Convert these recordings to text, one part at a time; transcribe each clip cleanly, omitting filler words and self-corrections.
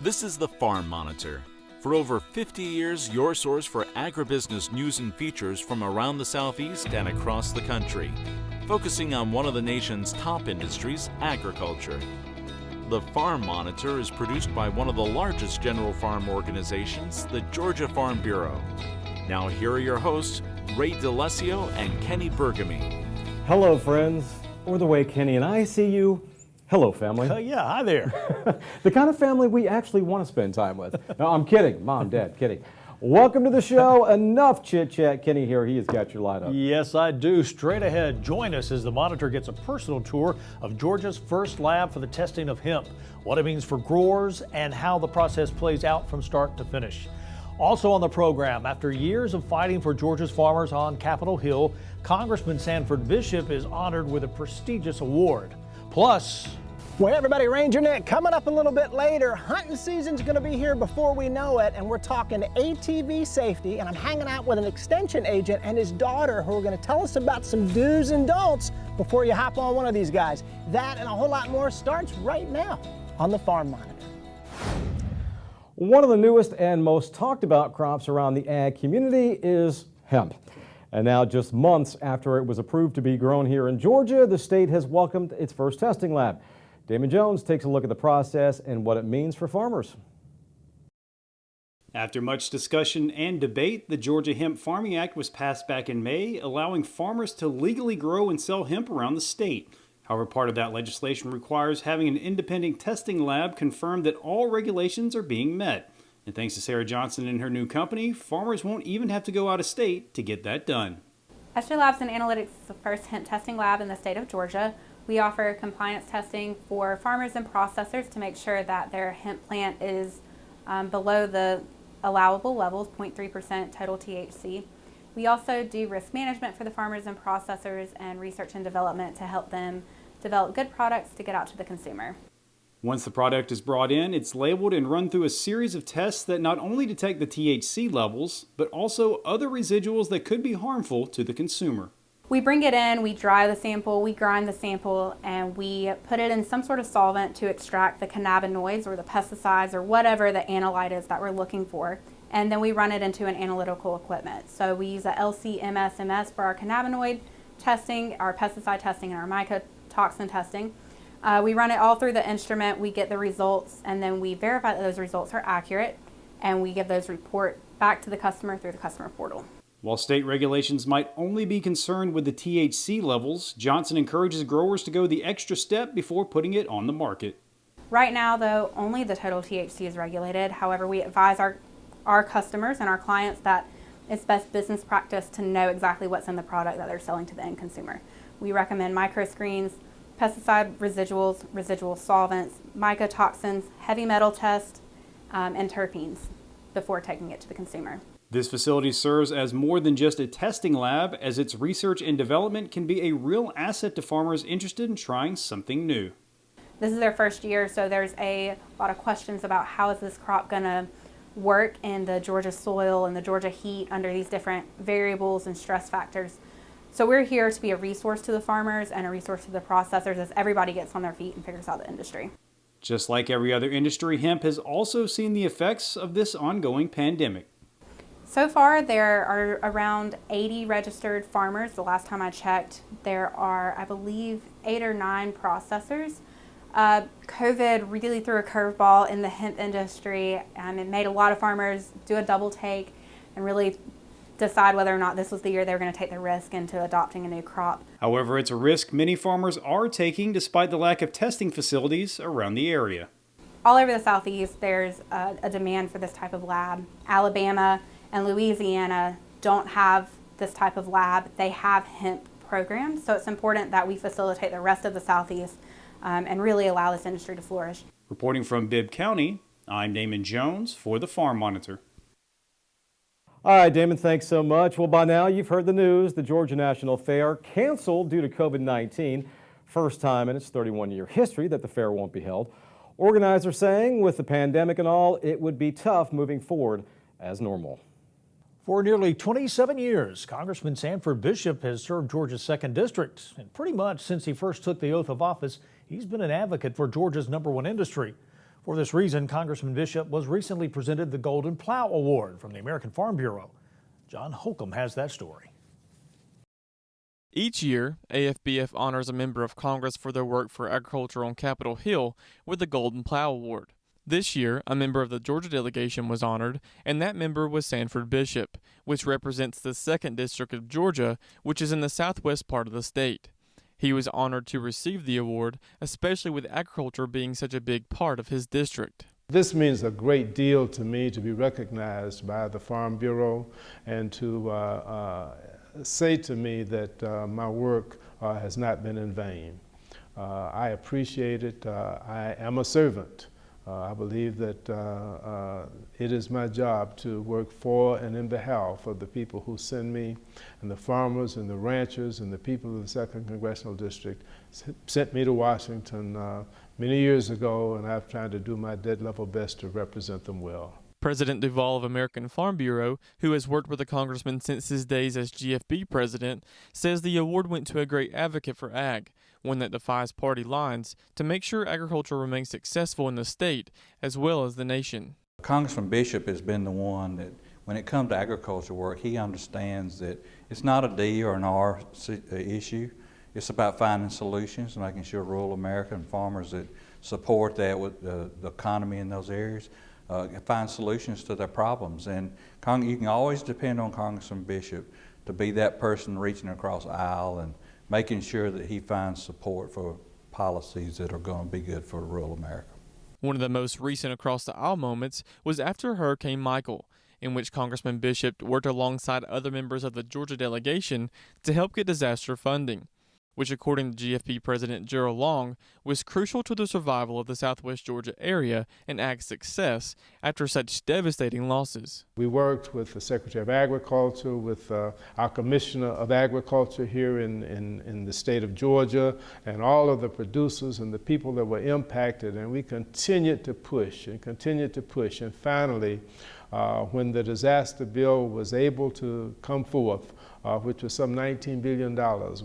This is the Farm Monitor. For over 50 years, your source for agribusiness news and features from around the Southeast and across the country, focusing on one of the nation's top industries, agriculture. The Farm Monitor is produced by one of the largest general farm organizations, the Georgia Farm Bureau. Now here are your hosts, Ray DeLessio and Kenny Bergamy. Hello, friends, or the way Kenny and I see you. Hello, family. Yeah, hi there. The kind of family we actually want to spend time with. No, I'm kidding. Mom, Dad, kidding. Welcome to the show. Enough chit-chat. Kenny here. He has got your light up. Yes, I do. Straight ahead, join us as the Monitor gets a personal tour of Georgia's first lab for the testing of hemp, what it means for growers, and how the process plays out from start to finish. Also on the program, after years of fighting for Georgia's farmers on Capitol Hill, Congressman Sanford Bishop is honored with a prestigious award. Plus, well, everybody, Ranger Nick coming up a little bit later. Hunting season's going to be here before we know it, and we're talking ATV safety, and I'm hanging out with an extension agent and his daughter who are going to tell us about some do's and don'ts before you hop on one of these guys. That and a whole lot more starts right now on the Farm Monitor. One of the newest and most talked about crops around the ag community is hemp. And now, just months after it was approved to be grown here in Georgia, the state has welcomed its first testing lab. Damon Jones takes a look at the process and what it means for farmers. After much discussion and debate, the Georgia Hemp Farming Act was passed back in May, allowing farmers to legally grow and sell hemp around the state. However, part of that legislation requires having an independent testing lab confirm that all regulations are being met. And thanks to Sarah Johnson and her new company, farmers won't even have to go out of state to get that done. SJ Labs and Analytics is the first hemp testing lab in the state of Georgia. We offer compliance testing for farmers and processors to make sure that their hemp plant is below the allowable levels, 0.3% total THC. We also do risk management for the farmers and processors and research and development to help them develop good products to get out to the consumer. Once the product is brought in, it's labeled and run through a series of tests that not only detect the THC levels, but also other residuals that could be harmful to the consumer. We bring it in, we dry the sample, we grind the sample, and we put it in some sort of solvent to extract the cannabinoids or the pesticides or whatever the analyte is that we're looking for. And then we run it into an analytical equipment. So we use a LC-MS for our cannabinoid testing, our pesticide testing, and our mycotoxin testing. We run it all through the instrument, we get the results, and then we verify that those results are accurate, and we give those report back to the customer through the customer portal. While state regulations might only be concerned with the THC levels, Johnson encourages growers to go the extra step before putting it on the market. Right now, though, only the total THC is regulated. However, we advise our customers and our clients that it's best business practice to know exactly what's in the product that they're selling to the end consumer. We recommend microscreens, pesticide residuals, residual solvents, mycotoxins, heavy metal tests, and terpenes before taking it to the consumer. This facility serves as more than just a testing lab, as its research and development can be a real asset to farmers interested in trying something new. This is their first year, so there's a lot of questions about how is this crop going to work in the Georgia soil and the Georgia heat under these different variables and stress factors. So we're here to be a resource to the farmers and a resource to the processors as everybody gets on their feet and figures out the industry. Just like every other industry, hemp has also seen the effects of this ongoing pandemic. So far, there are around 80 registered farmers. The last time I checked, there are, I believe, 8 or 9 processors. COVID really threw a curveball in the hemp industry, and it made a lot of farmers do a double take and really decide whether or not this was the year they were going to take the risk into adopting a new crop. However, it's a risk many farmers are taking despite the lack of testing facilities around the area. All over the Southeast, there's a demand for this type of lab. Alabama and Louisiana don't have this type of lab. They have hemp programs, so it's important that we facilitate the rest of the Southeast and really allow this industry to flourish. Reporting from Bibb County, I'm Damon Jones for the Farm Monitor. All right, Damon, thanks so much. Well, by now you've heard the news. The Georgia National Fair canceled due to COVID-19. First time in its 31-year history that the fair won't be held. Organizers saying with the pandemic and all, it would be tough moving forward as normal. for nearly 27 years, Congressman Sanford Bishop has served Georgia's 2nd District, and pretty much since he first took the oath of office, he's been an advocate for Georgia's #1 industry. For this reason, Congressman Bishop was recently presented the Golden Plow Award from the American Farm Bureau. John Holcomb has that story. Each year, AFBF honors a member of Congress for their work for agriculture on Capitol Hill with the Golden Plow Award. This year, a member of the Georgia delegation was honored, and that member was Sanford Bishop, which represents the 2nd District of Georgia, which is in the southwest part of the state. He was honored to receive the award, especially with agriculture being such a big part of his district. This means a great deal to me to be recognized by the Farm Bureau and to say to me that my work has not been in vain. I appreciate it. I am a servant. I believe that it is my job to work for and in behalf of the people who send me, and the farmers and the ranchers and the people of the 2nd Congressional District sent me to Washington many years ago, and I've tried to do my dead level best to represent them well. President Duvall of American Farm Bureau, who has worked with the congressman since his days as GFB president, says the award went to a great advocate for ag, one that defies party lines, to make sure agriculture remains successful in the state as well as the nation. Congressman Bishop has been the one that, when it comes to agriculture work, he understands that it's not a D or an R issue. It's about finding solutions and making sure rural American farmers that support that with the economy in those areas find solutions to their problems. And you can always depend on Congressman Bishop to be that person reaching across the aisle and making sure that he finds support for policies that are going to be good for rural America. One of the most recent across the aisle moments was after Hurricane Michael, in which Congressman Bishop worked alongside other members of the Georgia delegation to help get disaster funding, which, according to GFP President Gerald Long, was crucial to the survival of the southwest Georgia area and ag success after such devastating losses. We worked with the Secretary of Agriculture, with our Commissioner of Agriculture here in the state of Georgia, and all of the producers and the people that were impacted, and we continued to push and continued to push. And finally, when the disaster bill was able to come forth, which was some $19 billion,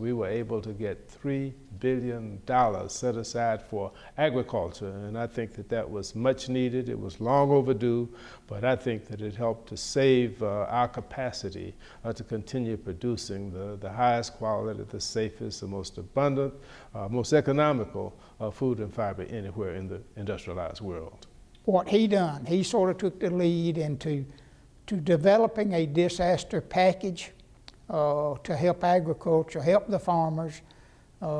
we were able to get $3 billion set aside for agriculture. And I think that that was much needed. It was long overdue, but I think that it helped to save our capacity to continue producing the highest quality, the safest, the most abundant, most economical food and fiber anywhere in the industrialized world. What he done, he sort of took the lead into developing a disaster package to help agriculture, help the farmers.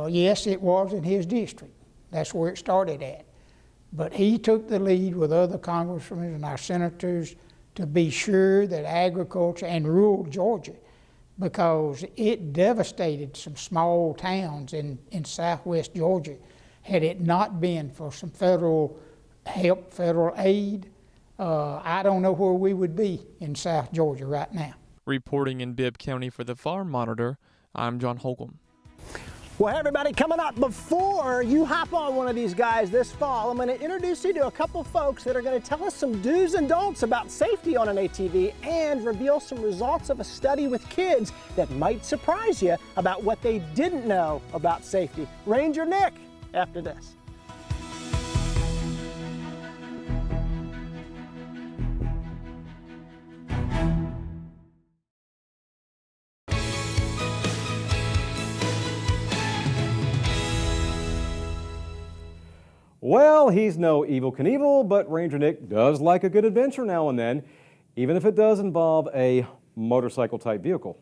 Yes, it was in his district. That's where it started at. But he took the lead with other congressmen and our senators to be sure that agriculture and rural Georgia, because it devastated some small towns in southwest Georgia. Had it not been for some federal help, federal aid, I don't know where we would be in South Georgia right now. Reporting in Bibb County for the Farm Monitor, I'm John Holcomb. Well, hey everybody, coming up, before you hop on one of these guys this fall, I'm going to introduce you to a couple folks that are going to tell us some do's and don'ts about safety on an ATV and reveal some results of a study with kids that might surprise you about what they didn't know about safety. Ranger Nick, after this. Well, he's no Evel Knievel, but Ranger Nick does like a good adventure now and then, even if it does involve a motorcycle-type vehicle.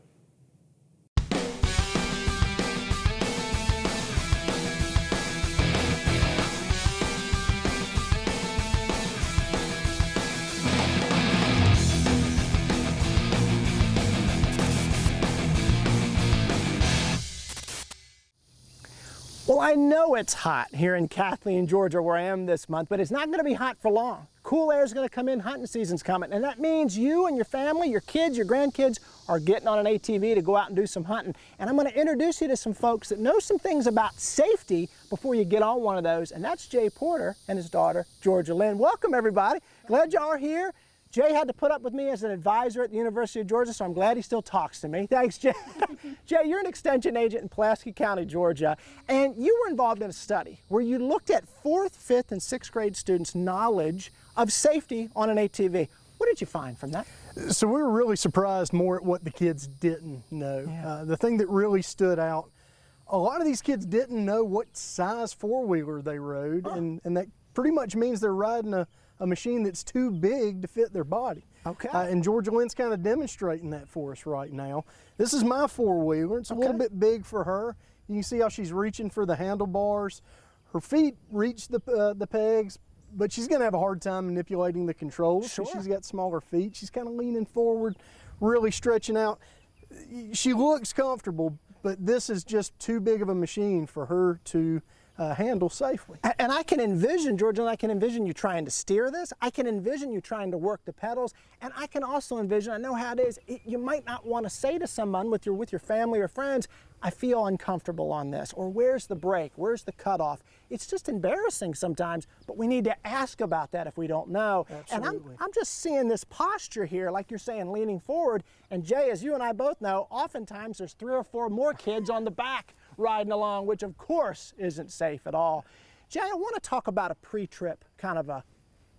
Well, I know it's hot here in Kathleen, Georgia, where I am this month, but it's not going to be hot for long. Cool air is going to come in, hunting season's coming, and that means you and your family, your kids, your grandkids are getting on an ATV to go out and do some hunting. And I'm going to introduce you to some folks that know some things about safety before you get on one of those, and that's Jay Porter and his daughter, Georgia Lynn. Welcome, everybody. Glad y'all are here. Jay had to put up with me as an advisor at the University of Georgia, so I'm glad he still talks to me. Thanks, Jay. Jay, you're an extension agent in Pulaski County, Georgia, and you were involved in a study where you looked at 4th, 5th, and 6th grade students' knowledge of safety on an ATV. What did you find from that? So we were really surprised more at what the kids didn't know. Yeah. The thing that really stood out, a lot of these kids didn't know what size four-wheeler they rode, and that pretty much means they're riding a machine that's too big to fit their body. Okay. And Georgia Lynn's kind of demonstrating that for us right now. This is my four-wheeler. It's a little bit big for her. You can see how she's reaching for the handlebars. Her feet reach the pegs, but she's going to have a hard time manipulating the controls. Sure. She's got smaller feet. She's kind of leaning forward, really stretching out. She looks comfortable, but this is just too big of a machine for her to handle safely. And I can envision, Georgia, and I can envision you trying to steer this. I can envision you trying to work the pedals. And I can also envision, I know how it is, you might not want to say to someone with your family or friends, I feel uncomfortable on this, or where's the brake, where's the cutoff? It's just embarrassing sometimes, but we need to ask about that if we don't know. Absolutely. And I'm just seeing this posture here, like you're saying, leaning forward. And Jay, as you and I both know, oftentimes there's 3 or 4 more kids on the back riding along, which of course isn't safe at all. Jay, I want to talk about a pre-trip kind of a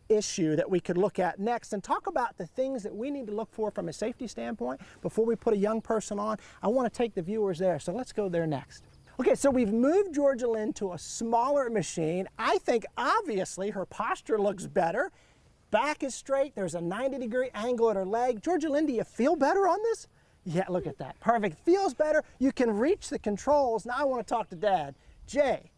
issue that we could look at next and talk about the things that we need to look for from a safety standpoint before we put a young person on. I want to take the viewers there, so let's go there next. Okay, so we've moved Georgia Lynn to a smaller machine. I think obviously her posture looks better. Back is straight, there's a 90-degree angle at her leg. Georgia Lynn, do you feel better on this? Yeah, look at that, perfect. Feels better, you can reach the controls. Now I want to talk to Dad. Jay,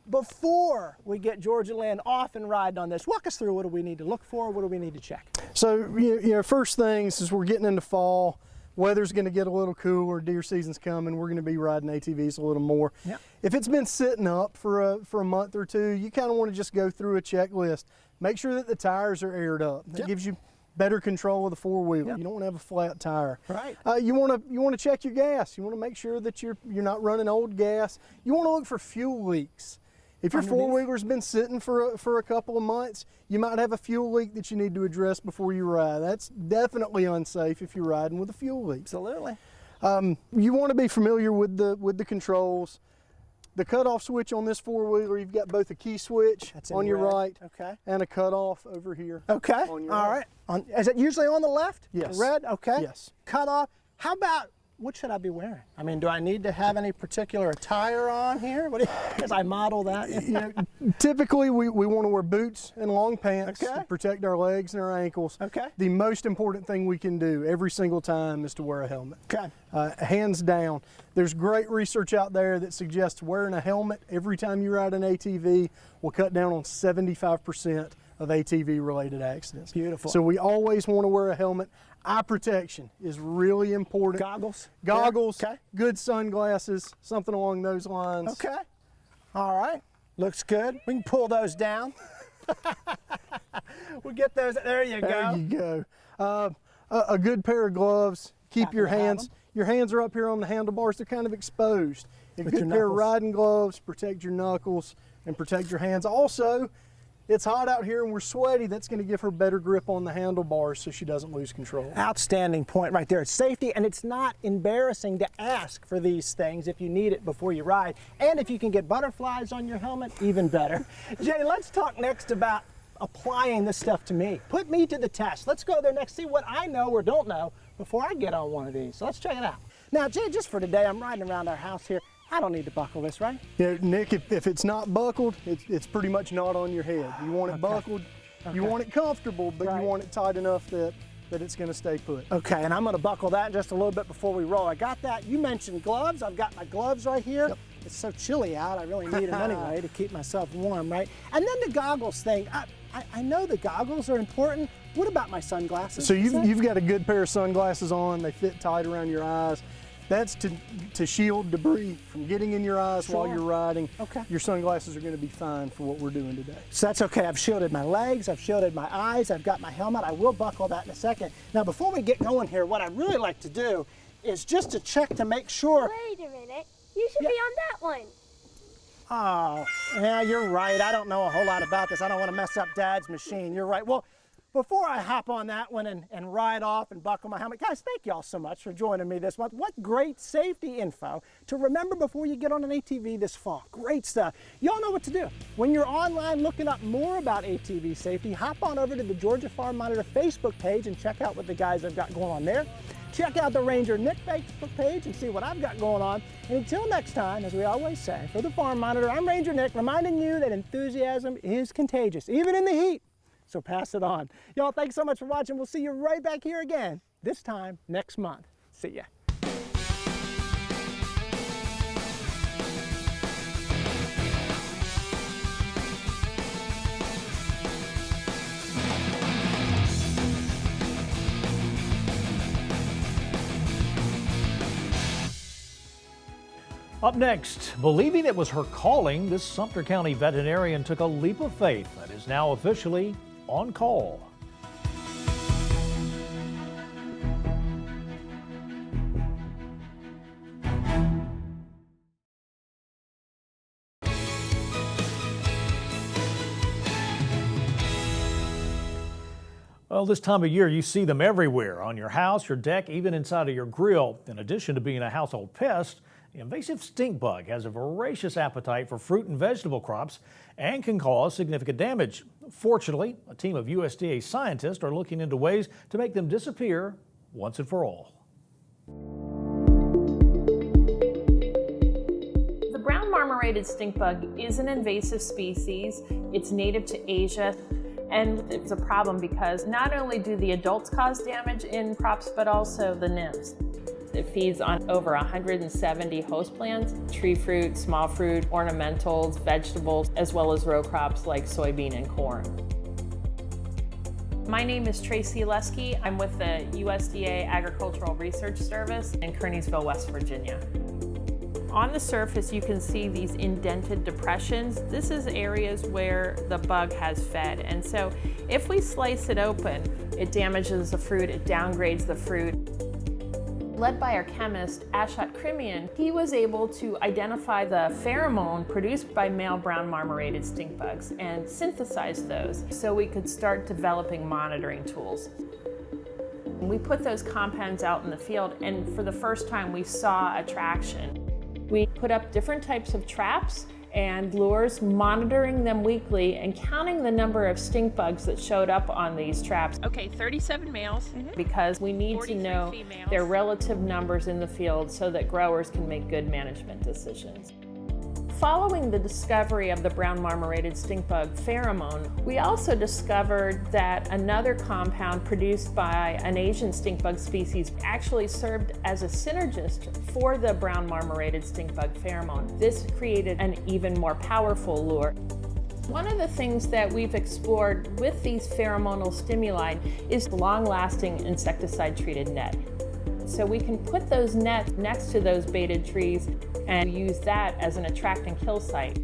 before we get Georgia Lynn off and riding on this, walk us through what do we need to look for, what do we need to check? So, you know, first things is we're getting into fall. Weather's going to get a little cooler, deer season's coming, we're going to be riding ATVs a little more. Yep. If it's been sitting up for a month or two, you kind of want to just go through a checklist. Make sure that the tires are aired up. That gives you better control of the four-wheeler. You don't want to have a flat tire. Right. You want to check your gas. You want to make sure that you're not running old gas. You want to look for fuel leaks. If your four-wheeler's been sitting for a couple of months, you might have a fuel leak that you need to address before you ride. That's definitely unsafe if you're riding with a fuel leak. Absolutely. You want to be familiar with the controls. The cutoff switch on this four-wheeler, you've got both a key switch on your right and a cutoff over here. Okay, on your all right. Is it usually on the left? Yes. Red, okay. Yes. Cutoff. How about, what should I be wearing? I mean, do I need to have any particular attire on here? As I model that? You know, typically, we want to wear boots and long pants to protect our legs and our ankles. Okay. The most important thing we can do every single time is to wear a helmet. Okay. Hands down. There's great research out there that suggests wearing a helmet every time you ride an ATV will cut down on 75% of ATV-related accidents. Beautiful. So we always want to wear a helmet. Eye protection is really important. Goggles? Goggles, Okay. good sunglasses, something along those lines. Okay. All right. Looks good. We can pull those down. We'll get those. There you go. There you go. A good pair of gloves. Keep your hands. Your hands are up here on the handlebars. They're kind of exposed. A With your good pair of knuckles. riding gloves. Protect your knuckles and protect your hands. Also, it's hot out here and we're sweaty. That's going to give her better grip on the handlebars so she doesn't lose control. Outstanding point right there. It's safety, and it's not embarrassing to ask for these things if you need it before you ride. And if you can get butterflies on your helmet, even better. Jay, let's talk next about applying this stuff to me. Put me to the test. Let's go there next, see what I know or don't know before I get on one of these. So let's check it out. Now, Jay, just for today, I'm riding around our house here. I don't need to buckle this, right? Yeah, Nick, if it's not buckled, it's pretty much not on your head. You want it buckled, you want it comfortable, but you want it tight enough that it's going to stay put. Okay, and I'm going to buckle that just a little bit before we roll. I got that. You mentioned gloves. I've got my gloves right here. Yep. It's so chilly out, I really need them anyway to keep myself warm, right? And then the goggles thing. I know the goggles are important. What about my sunglasses? So you've got a good pair of sunglasses on. They fit tight around your eyes. That's to shield debris from getting in your eyes while you're riding. Okay. Your sunglasses are going to be fine for what we're doing today. So that's okay. I've shielded my legs, I've shielded my eyes, I've got my helmet. I will buckle that in a second. Now, before we get going here, what I really like to do is just to check to make sure. Wait a minute. You should be on that one. Oh, yeah, you're right. I don't know a whole lot about this. I don't want to mess up Dad's machine. You're right. Well, Before I hop on that one and ride off and buckle my helmet, guys, thank y'all so much for joining me this month. What great safety info to remember before you get on an ATV this fall. Great stuff. Y'all know what to do. When you're online looking up more about ATV safety, hop on over to the Georgia Farm Monitor Facebook page and check out what the guys have got going on there. Check out the Ranger Nick Facebook page and see what I've got going on. And until next time, as we always say, for the Farm Monitor, I'm Ranger Nick, reminding you that enthusiasm is contagious, even in the heat. So pass it on. Y'all, thanks so much for watching. We'll see you right back here again, this time next month. See ya. Up next, believing it was her calling, this Sumter County veterinarian took a leap of faith and is now officially on call. Well, this time of year, you see them everywhere, on your house, your deck, even inside of your grill. In addition to being a household pest, the invasive stink bug has a voracious appetite for fruit and vegetable crops and can cause significant damage. Fortunately, a team of USDA scientists are looking into ways to make them disappear once and for all. The brown marmorated stink bug is an invasive species. It's native to Asia. And it's a problem because not only do the adults cause damage in crops, but also the nymphs. It feeds on over 170 host plants, tree fruit, small fruit, ornamentals, vegetables, as well as row crops like soybean and corn. My name is Tracy Lesky. I'm with the USDA Agricultural Research Service in Kearneysville, West Virginia. On the surface, you can see these indented depressions. This is areas where the bug has fed. And so if we slice it open, it damages the fruit, it downgrades the fruit. Led by our chemist, Ashot Krimian, he was able to identify the pheromone produced by male brown marmorated stink bugs and synthesize those so we could start developing monitoring tools. We put those compounds out in the field, and for the first time we saw attraction. We put up different types of traps and lures, monitoring them weekly and counting the number of stink bugs that showed up on these traps. Okay, 37 males. Because we need to know their relative numbers in the field so that growers can make good management decisions. Following the discovery of the brown marmorated stink bug pheromone, we also discovered that another compound produced by an Asian stink bug species actually served as a synergist for the brown marmorated stink bug pheromone. This created an even more powerful lure. One of the things that we've explored with these pheromonal stimuli is long-lasting insecticide-treated net. So we can put those nets next to those baited trees and use that as an attract and kill site.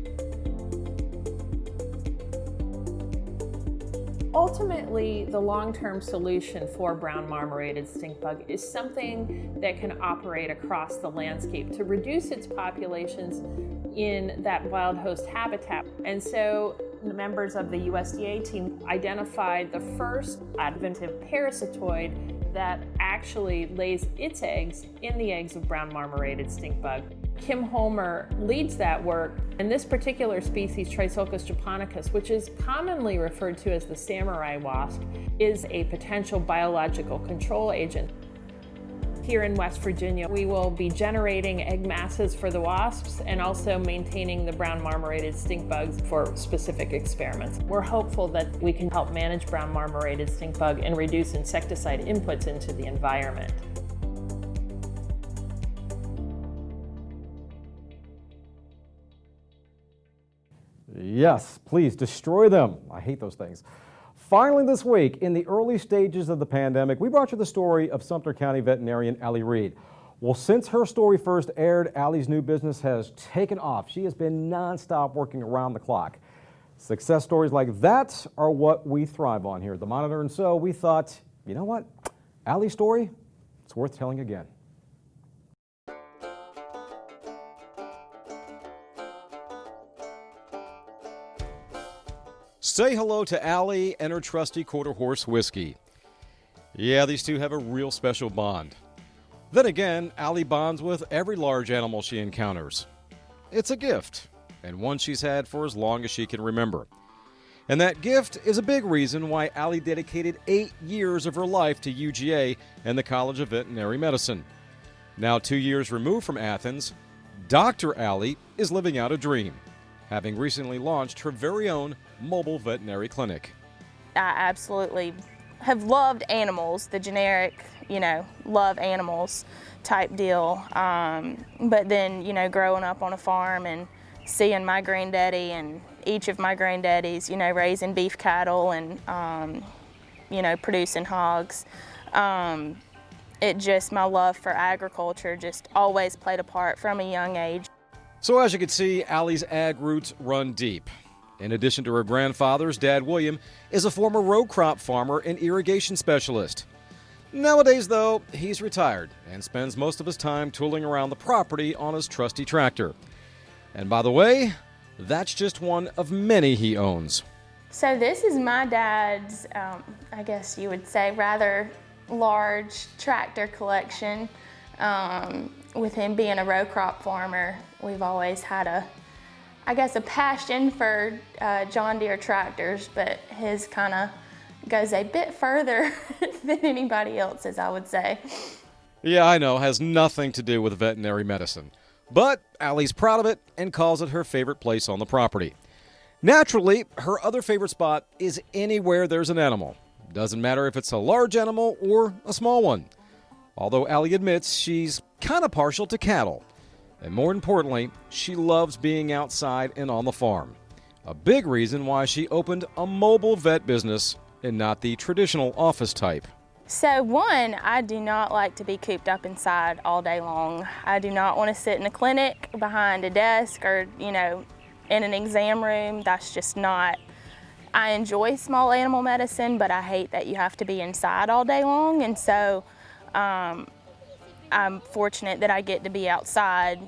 Ultimately, the long-term solution for brown marmorated stink bug is something that can operate across the landscape to reduce its populations in that wild host habitat. And so the members of the USDA team identified the first adventive parasitoid that actually lays its eggs in the eggs of brown marmorated stink bug. Kim Holmer leads that work, and this particular species, Trisulcus japonicus, which is commonly referred to as the samurai wasp, is a potential biological control agent. Here in West Virginia, we will be generating egg masses for the wasps and also maintaining the brown marmorated stink bugs for specific experiments. We're hopeful that we can help manage brown marmorated stink bug and reduce insecticide inputs into the environment. Yes, please destroy them. I hate those things. Finally this week, in the early stages of the pandemic, we brought you the story of Sumter County veterinarian Allie Reed. Well, since her story first aired, Allie's new business has taken off. She has been nonstop working around the clock. Success stories like that are what we thrive on here at the Monitor, and so we thought, you know what? Allie's story, it's worth telling again. Say hello to Allie and her trusty quarter horse whiskey. Yeah, these two have a real special bond. Then again, Allie bonds with every large animal she encounters. It's a gift, and one she's had for as long as she can remember. And that gift is a big reason why Allie dedicated 8 years of her life to UGA and the College of Veterinary Medicine. Now 2 years removed from Athens, Dr. Allie is living out a dream, having recently launched her very own mobile veterinary clinic. I absolutely have loved animals, the generic, love animals type deal. But then, growing up on a farm and seeing my granddaddy and each of my granddaddies, raising beef cattle and, producing hogs, my love for agriculture just always played a part from a young age. So as you can see, Allie's ag roots run deep. In addition to her grandfather's, Dad William is a former row crop farmer and irrigation specialist. Nowadays, though, he's retired and spends most of his time tooling around the property on his trusty tractor. And by the way, that's just one of many he owns. So this is my dad's, I guess you would say, rather large tractor collection. With him being a row crop farmer, we've always had a passion for John Deere tractors, but his kind of goes a bit further than anybody else's, I would say. Yeah, I know, has nothing to do with veterinary medicine. But Allie's proud of it and calls it her favorite place on the property. Naturally, her other favorite spot is anywhere there's an animal. Doesn't matter if it's a large animal or a small one. Although Allie admits she's kind of partial to cattle. And more importantly, she loves being outside and on the farm. A big reason why she opened a mobile vet business and not the traditional office type. So one, I do not like to be cooped up inside all day long. I do not want to sit in a clinic behind a desk or, in an exam room. That's just not. I enjoy small animal medicine, but I hate that you have to be inside all day long. And so I'm fortunate that I get to be outside,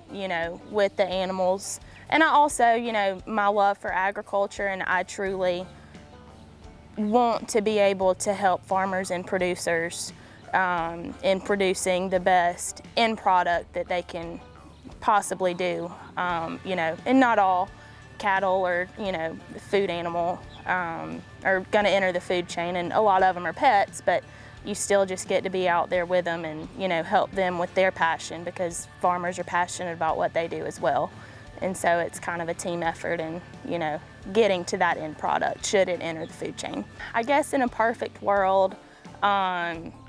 with the animals. And I also, my love for agriculture, and I truly want to be able to help farmers and producers in producing the best end product that they can possibly do. And not all cattle or, food animal are gonna enter the food chain, and a lot of them are pets, but you still just get to be out there with them and, help them with their passion, because farmers are passionate about what they do as well. And so it's kind of a team effort and, getting to that end product should it enter the food chain. I guess in a perfect world,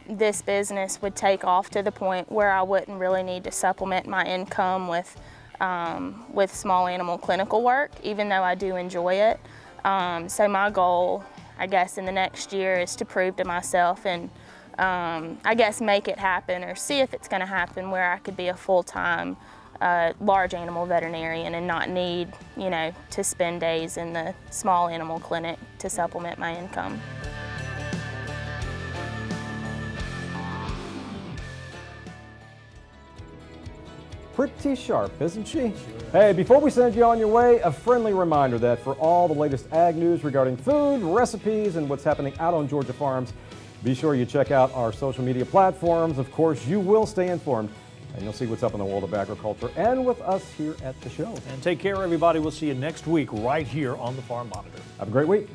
this business would take off to the point where I wouldn't really need to supplement my income with small animal clinical work, even though I do enjoy it. So my goal, I guess, in the next year is to prove to myself and make it happen, or see if it's going to happen, where I could be a full-time large animal veterinarian and not need, to spend days in the small animal clinic to supplement my income. Pretty sharp, isn't she? Hey, before we send you on your way, a friendly reminder that for all the latest ag news regarding food, recipes, and what's happening out on Georgia farms, be sure you check out our social media platforms. Of course, you will stay informed, and you'll see what's up in the world of agriculture and with us here at the show. And take care, everybody. We'll see you next week right here on the Farm Monitor. Have a great week.